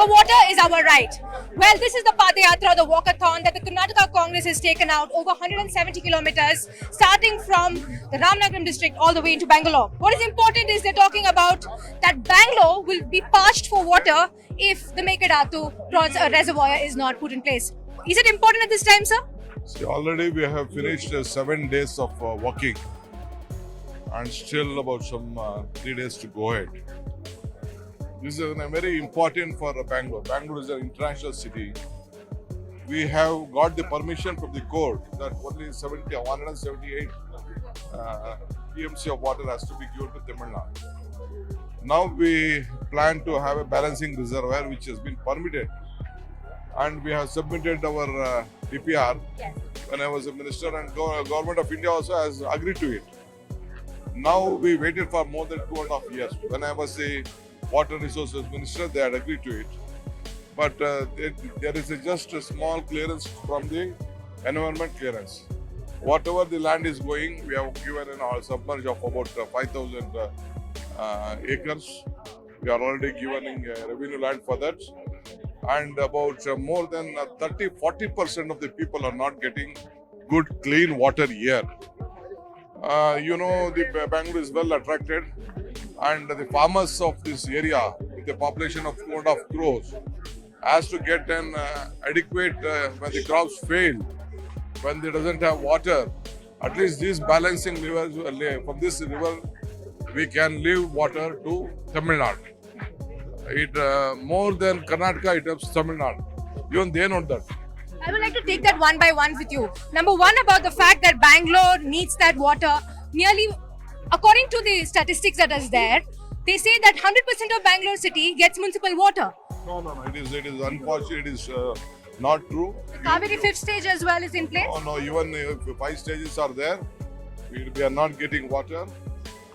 for water is our right. Well, this is the Padayatra, the walkathon that the Karnataka Congress has taken out over 170 kilometers, starting from the Ramnagaram district all the way into Bangalore. What is important is they're talking about that Bangalore will be parched for water if the Mekedatu Reservoir is not put in place. Is it important at this time, sir? See, already we have finished 7 days of walking and still about some 3 days to go ahead. This is very important for Bangalore. Bangalore is an international city. We have got the permission from the court that only 178 TMC of water has to be given to Tamil Nadu. Now we plan to have a balancing reservoir which has been permitted, and we have submitted our DPR when I was a minister, and Government of India also has agreed to it. Now we waited for more than 2.5 years. When I was the Water Resources Minister, they had agreed to it. But there is just a small clearance from the environment clearance. Whatever the land is going, we have given a submerge of about 5,000 acres. We are already given revenue land for that. And about more than 30-40% of the people are not getting good clean water here. The Bangalore is well attracted, and the farmers of this area with a population of 2.5 crores has to get an adequate, when the crops fail, when they doesn't have water, at least these balancing rivers, from this river we can leave water to Tamil Nadu. It more than Karnataka, it helps Tamil Nadu. Even they know that. I would like to take that one by one with you. Number one, about the fact that Bangalore needs that water. Nearly, according to the statistics that is there, they say that 100% of Bangalore city gets municipal water. No. It is unfortunate. It is not true. Kaveri fifth stage as well is in place. No. Even if 5 stages are there, we are not getting water.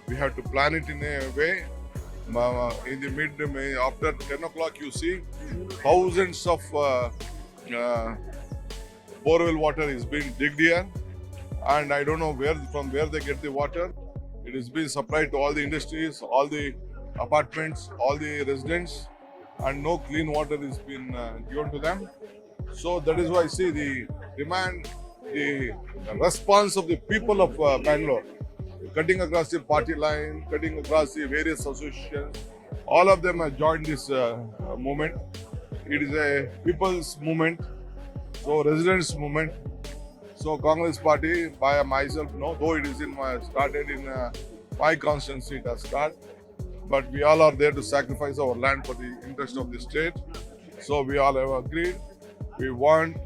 We have to plan it in a way. In the mid, after 10 o'clock, you see thousands of borewell water is being digged here, and I don't know from where they get the water. It is being supplied to all the industries, all the apartments, all the residents, and no clean water is being given to them. So that is why I see the demand, the response of the people of Bangalore, cutting across the party line, cutting across the various associations. All of them have joined this movement. It is a people's movement, so residents' movement. So Congress Party, by myself, no, though it is started in my constituency, it has started. But we all are there to sacrifice our land for the interest of the state. So we all have agreed. We want,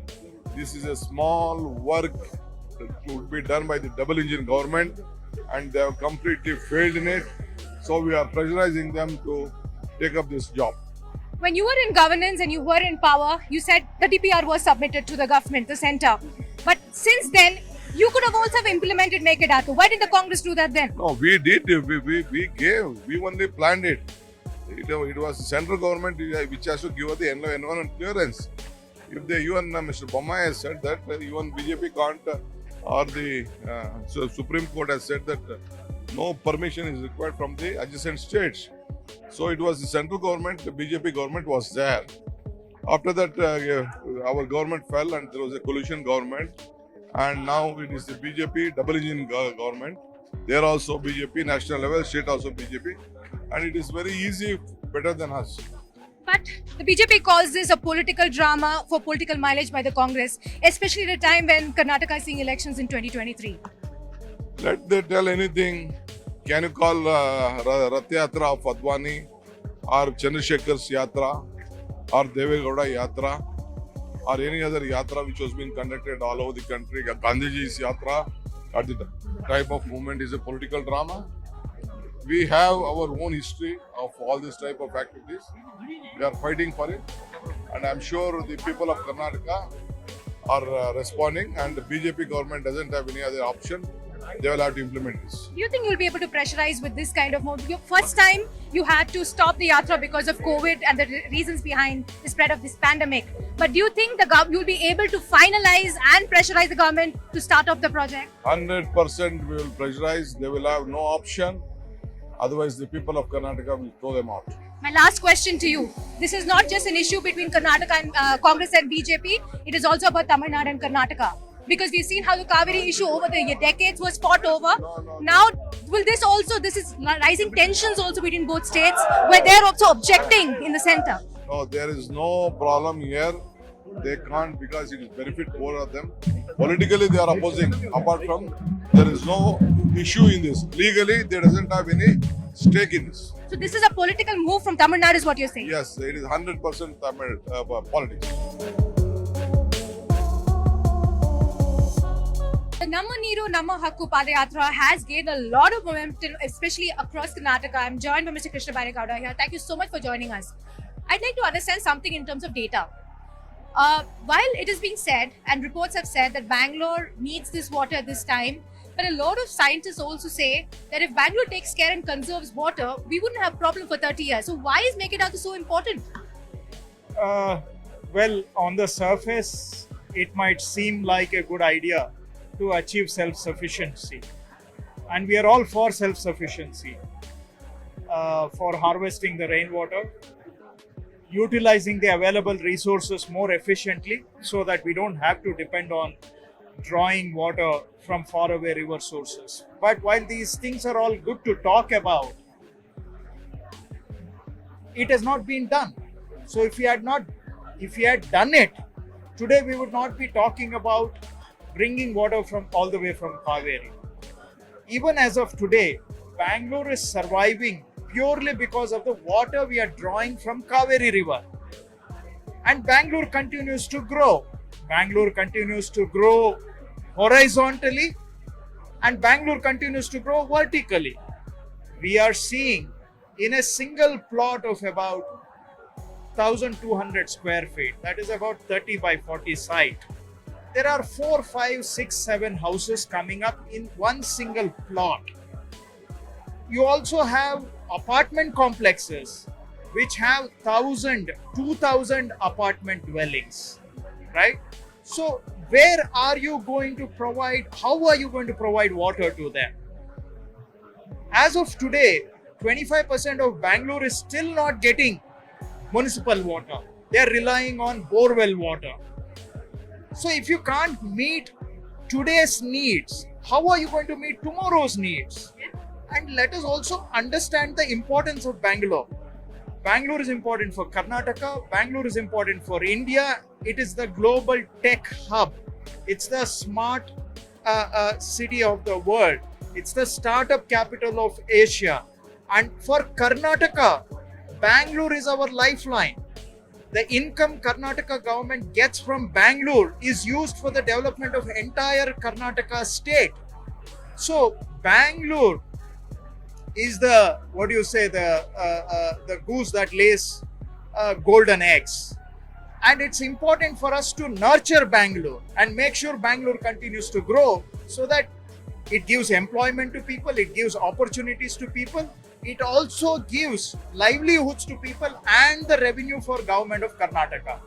this is a small work to be done by the double engine government, and they have completely failed in it. So we are pressurizing them to take up this job. When you were in governance and you were in power, you said the DPR was submitted to the government, the centre. But since then, you could have also implemented Mekedatu. Why didn't the Congress do that then? No, we did. We gave. We only planned it. It was the central government which has to give us the environment clearance. If even Mr. Bommai has said that, even BJP can't, or the Supreme Court has said that no permission is required from the adjacent states. So it was the central government, the BJP government was there. After that, our government fell and there was a coalition government. And now it is the BJP double engine government. They are also BJP, national level, state also BJP. And it is very easy, better than us. But the BJP calls this a political drama for political mileage by the Congress, especially at a time when Karnataka is seeing elections in 2023. Let they tell anything. Can you call Rath Yatra of Advani or Chandrasekhar's Yatra or Devegowda Yatra or any other Yatra which was being conducted all over the country? Gandhiji's Yatra or the type of movement is a political drama. We have our own history of all this type of activities. We are fighting for it, and I'm sure the people of Karnataka are responding, and the BJP government doesn't have any other option. They will have to implement this. Do you think you'll be able to pressurize with this kind of move? First time you had to stop the Yatra because of COVID and the reasons behind the spread of this pandemic. But do you think you'll be able to finalize and pressurize the government to start off the project? 100% we will pressurize. They will have no option. Otherwise, the people of Karnataka will throw them out. My last question to you. This is not just an issue between Karnataka and Congress and BJP. It is also about Tamil Nadu and Karnataka. Because we've seen how the Kaveri issue over the decades was fought over. Now, will this is rising tensions also between both states, where they're also objecting in the center. No, there is no problem here. They can't because it is benefit both of them. Politically, they are opposing. Apart from, there is no issue in this. Legally, they doesn't have any stake in this. So this is a political move from Tamil Nadu, is what you're saying? Yes, it is 100% Tamil politics. The Namma Neeru Namma Hakku Padayatra has gained a lot of momentum, especially across Karnataka. I'm joined by Mr. Krishna Bairagowda here. Thank you so much for joining us. I'd like to understand something in terms of data. While it is being said, and reports have said that Bangalore needs this water at this time, but a lot of scientists also say that if Bangalore takes care and conserves water, we wouldn't have a problem for 30 years. So why is Mekedatu so important? Well, on the surface, it might seem like a good idea to achieve self-sufficiency. And we are all for self-sufficiency, for harvesting the rainwater, utilizing the available resources more efficiently so that we don't have to depend on drawing water from faraway river sources. But while these things are all good to talk about, it has not been done. So if we had done it, today we would not be talking about bringing water from all the way from Kaveri. Even as of today, Bangalore is surviving purely because of the water we are drawing from Kaveri River. And Bangalore continues to grow. Bangalore continues to grow horizontally, and Bangalore continues to grow vertically. We are seeing in a single plot of about 1,200 square feet, that is about 30 by 40 site, there are 4, 5, 6, 7 houses coming up in one single plot. You also have apartment complexes which have 1,000, 2,000 apartment dwellings, right? So where are you going to provide, how are you going to provide water to them? As of today, 25% of Bangalore is still not getting municipal water. They are relying on borewell water. So if you can't meet today's needs, how are you going to meet tomorrow's needs? And let us also understand the importance of Bangalore. Bangalore is important for Karnataka. Bangalore is important for India. It is the global tech hub. It's the smart city of the world. It's the startup capital of Asia. And for Karnataka, Bangalore is our lifeline. The income Karnataka government gets from Bangalore is used for the development of entire Karnataka state. So Bangalore is the, the goose that lays golden eggs. And it's important for us to nurture Bangalore and make sure Bangalore continues to grow so that it gives employment to people, it gives opportunities to people, it also gives livelihoods to people and the revenue for government of Karnataka.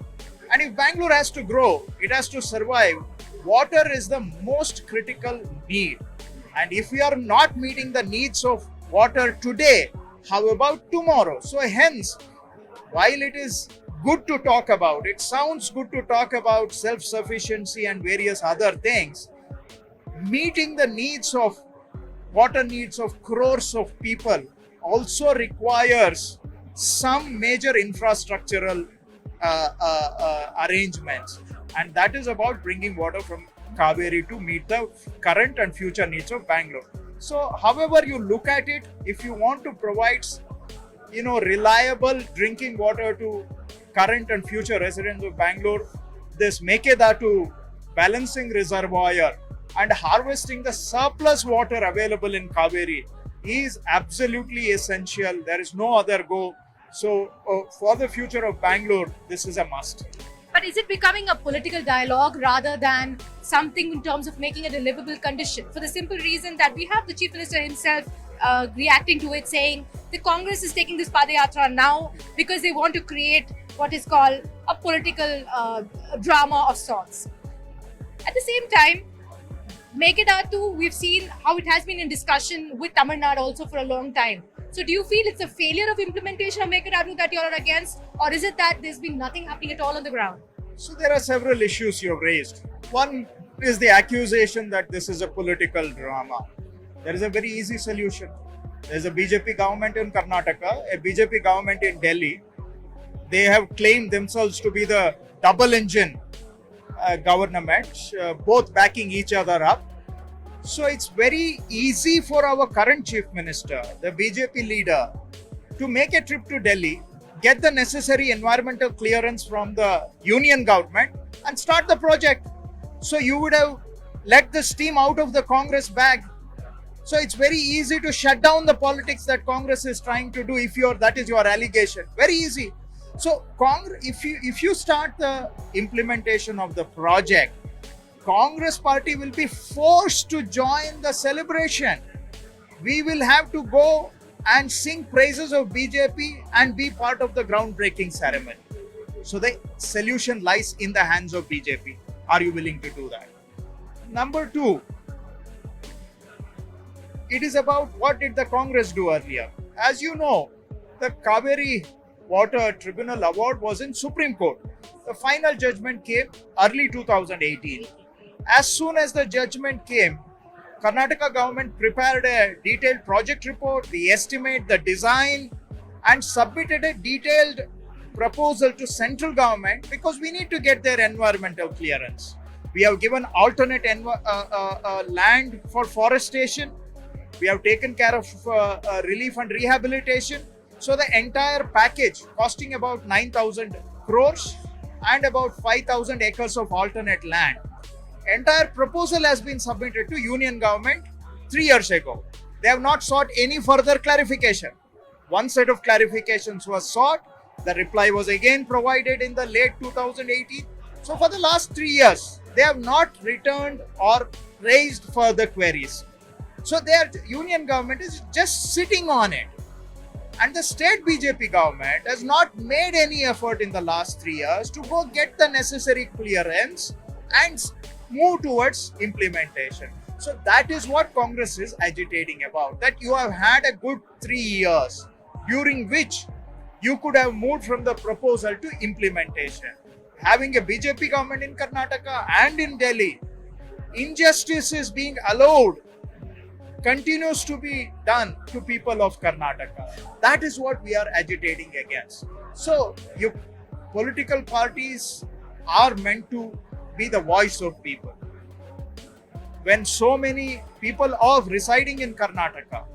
And if Bangalore has to grow, it has to survive, water is the most critical need. And if we are not meeting the needs of water today, how about tomorrow? So hence, while it is good to talk about, it sounds good to talk about self-sufficiency and various other things, meeting the needs of water needs of crores of people also requires some major infrastructural arrangements, and that is about bringing water from Kaveri to meet the current and future needs of Bangalore. So however you look at it, if you want to provide reliable drinking water to current and future residents of Bangalore, this Mekedatu balancing reservoir and harvesting the surplus water available in Kaveri is absolutely essential. There is no other go. So for the future of Bangalore, this is a must. But is it becoming a political dialogue rather than something in terms of making it a livable condition? For the simple reason that we have the Chief Minister himself reacting to it, saying the Congress is taking this Padayatra now because they want to create what is called a political drama of sorts. At the same time, Mekedatu, we've seen how it has been in discussion with Tamil Nadu also for a long time. So do you feel it's a failure of implementation of Mekedatu that you're against, or is it that there's been nothing happening at all on the ground? So there are several issues you have raised. One is the accusation that this is a political drama. There is a very easy solution. There is a BJP government in Karnataka, a BJP government in Delhi. They have claimed themselves to be the double engine government, both backing each other up. So it's very easy for our current chief minister, the BJP leader, to make a trip to Delhi, get the necessary environmental clearance from the union government and start the project. So you would have let the steam out of the Congress bag. So it's very easy to shut down the politics that Congress is trying to do if that is your allegation. Very easy. So if you start the implementation of the project, Congress party will be forced to join the celebration. We will have to go and sing praises of BJP and be part of the groundbreaking ceremony. So the solution lies in the hands of BJP. Are you willing to do that? Number two, it is about what did the Congress do earlier. As you know, the Kaveri Water Tribunal Award was in Supreme Court. The final judgment came early 2018. As soon as the judgment came, Karnataka government prepared a detailed project report, the estimate, the design, and submitted a detailed proposal to central government because we need to get their environmental clearance. We have given alternate land for forestation. We have taken care of relief and rehabilitation. So the entire package costing about 9,000 crores and about 5,000 acres of alternate land. Entire proposal has been submitted to union government 3 years ago. They have not sought any further clarification. One set of clarifications was sought. The reply was again provided in the late 2018. So for the last 3 years, they have not returned or raised further queries. So their union government is just sitting on it. And the state BJP government has not made any effort in the last 3 years to go get the necessary clearance and move towards implementation. So that is what Congress is agitating about, that you have had a good 3 years during which you could have moved from the proposal to implementation. Having a BJP government in Karnataka and in Delhi, injustice is being allowed, continues to be done to people of Karnataka. That is what we are agitating against. So, political parties are meant to be the voice of people. When so many people are residing in Karnataka,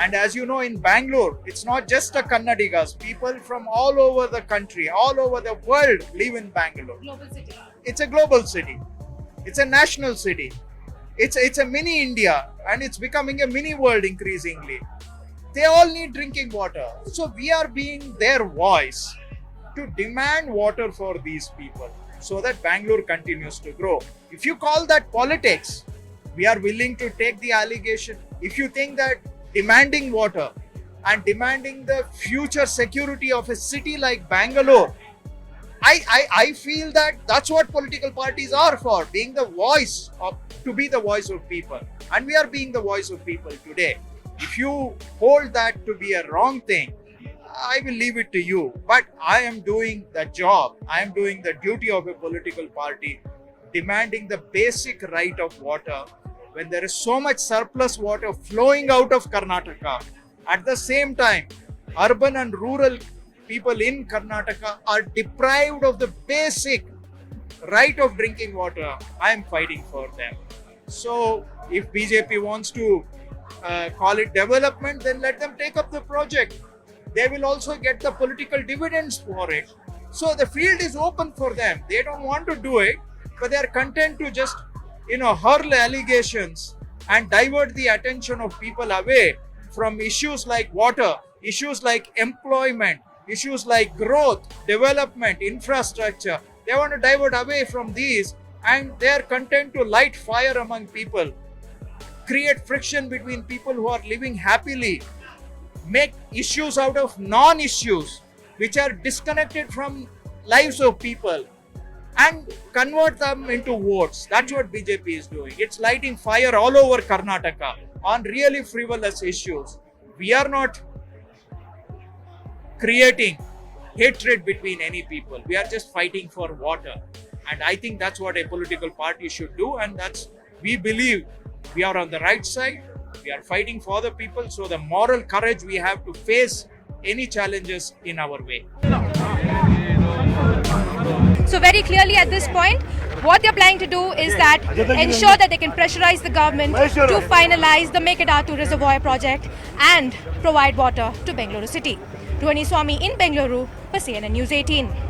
and as you know in Bangalore, it's not just the Kannadigas, people from all over the country, all over the world live in Bangalore. Global city. It's a global city. It's a national city. It's a mini India and it's becoming a mini world increasingly. They all need drinking water. So we are being their voice to demand water for these people so that Bangalore continues to grow. If you call that politics, we are willing to take the allegation. If you think that demanding water and demanding the future security of a city like Bangalore, I feel that that's what political parties are for, being the voice of, to be the voice of people. And we are being the voice of people today. If you hold that to be a wrong thing, I will leave it to you. But I am doing the job. I am doing the duty of a political party, demanding the basic right of water. When there is so much surplus water flowing out of Karnataka, at the same time, urban and rural people in Karnataka are deprived of the basic right of drinking water. I am fighting for them. So if BJP wants to call it development, then let them take up the project. They will also get the political dividends for it. So the field is open for them. They don't want to do it, but they are content to just hurl allegations and divert the attention of people away from issues like water, issues like employment, issues like growth, development, infrastructure. They want to divert away from these and they are content to light fire among people, create friction between people who are living happily, make issues out of non-issues which are disconnected from lives of people, and convert them into votes. That's what BJP is doing. It's lighting fire all over Karnataka on really frivolous issues. We are not creating hatred between any people. We are just fighting for water. And I think that's what a political party should do. And we believe we are on the right side. We are fighting for the people. So the moral courage we have to face any challenges in our way. So very clearly at this point, what they're planning to do is that ensure that they can pressurize the government to finalize the Mekedatu Reservoir project and provide water to Bengaluru city. Swami in Bengaluru for CNN News 18.